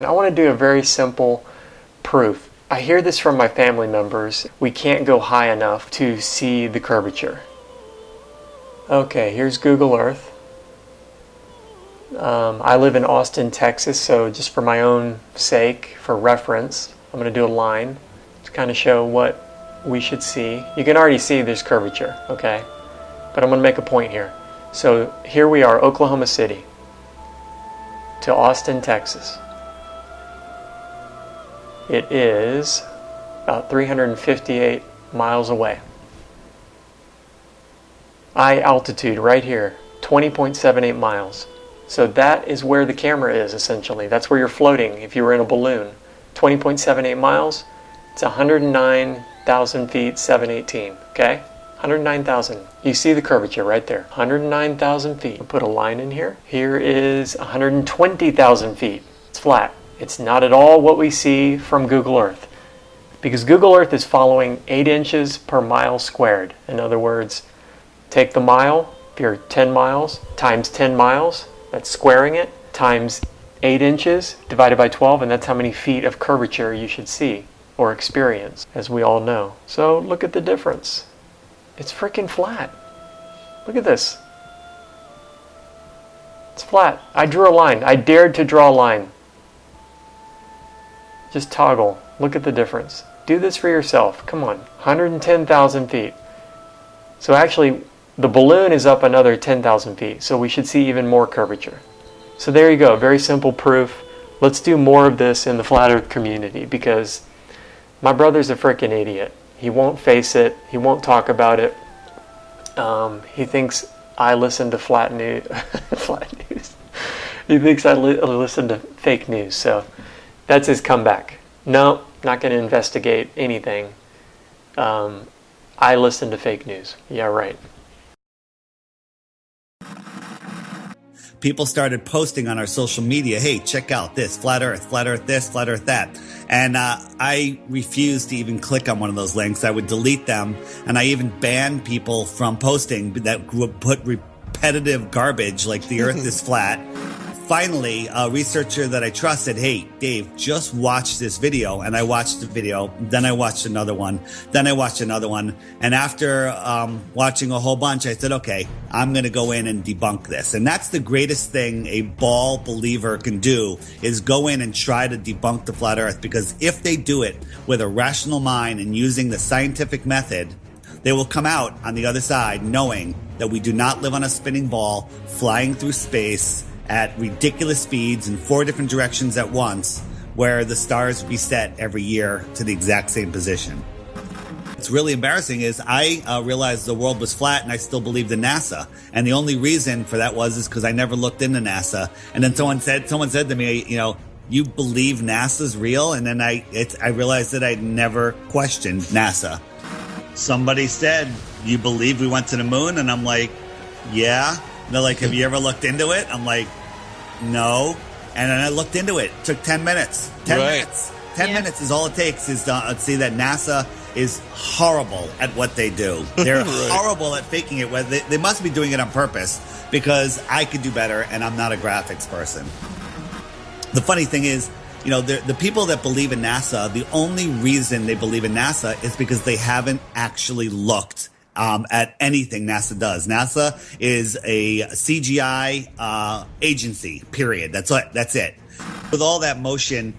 I want to do a very simple proof. I hear this from my family members. We can't go high enough to see the curvature. Okay, here's Google Earth. I live in Austin, Texas, so just for my own sake, for reference, I'm going to do a line to kind of show what we should see. You can already see there's curvature, okay? But I'm going to make a point here. So here we are, Oklahoma City to Austin, Texas. It is about 358 miles away. Eye altitude right here, 20.78 miles. So that is where the camera is, essentially. That's where you're floating if you were in a balloon. 20.78 miles, it's 109,000 feet, 718, okay? 109,000. You see the curvature right there. 109,000 feet. I'll put a line in here. Here is 120,000 feet. It's flat. It's not at all what we see from Google Earth. Because Google Earth is following 8 inches per mile squared. In other words, take the mile, if you're 10 miles, times 10 miles, that's squaring it, times 8 inches divided by 12, and that's how many feet of curvature you should see or experience, as we all know. So look at the difference. It's freaking flat. Look at this. It's flat. I drew a line. I dared to draw a line. Just toggle. Look at the difference. Do this for yourself. Come on. 110,000 feet. So actually, the balloon is up another 10,000 feet. So we should see even more curvature. So there you go. Very simple proof. Let's do more of this in the flat earth community because my brother's a freaking idiot. He won't face it. He won't talk about it. He thinks I listen to flat news. Flat news. He thinks I listen to fake news. So that's his comeback. No, not going to investigate anything. I listen to fake news. Yeah, right. People started posting on our social media, hey, check out this, flat earth this, flat earth that. And I refused to even click on one of those links. I would delete them. And I even banned people from posting that would put repetitive garbage like the earth is flat. Finally, a researcher that I trust said, hey, Dave, just watch this video. And I watched the video. Then I watched another one. Then I watched another one. And after watching a whole bunch, I said, okay, I'm going to go in and debunk this. And that's the greatest thing a ball believer can do is go in and try to debunk the flat earth. Because if they do it with a rational mind and using the scientific method, they will come out on the other side knowing that we do not live on a spinning ball flying through space at ridiculous speeds in 4 different directions at once, where the stars reset every year to the exact same position. What's really embarrassing is I realized the world was flat and I still believed in NASA. And the only reason for that is because I never looked into NASA. And then someone said to me, you know, you believe NASA's real? And then I realized that I'd never questioned NASA. Somebody said, you believe we went to the moon? And I'm like, yeah. And they're like, have you ever looked into it? I'm like, no. And then I looked into it. It took 10 minutes. 10 minutes. 10 minutes is all it takes is to see that NASA is horrible at what they do. They're horrible at faking it. They must be doing it on purpose because I could do better and I'm not a graphics person. The funny thing is, you know, the people that believe in NASA, the only reason they believe in NASA is because they haven't actually looked at anything NASA does. NASA is a CGI agency, period. That's it. With all that motion,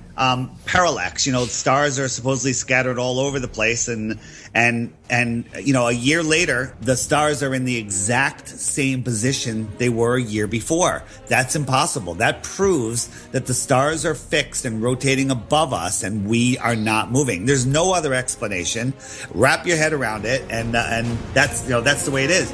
parallax, you know, stars are supposedly scattered all over the place, and you know, a year later, the stars are in the exact same position they were a year before. That's impossible. That proves that the stars are fixed and rotating above us, and we are not moving. There's no other explanation. Wrap your head around it, and that's, you know, that's the way it is.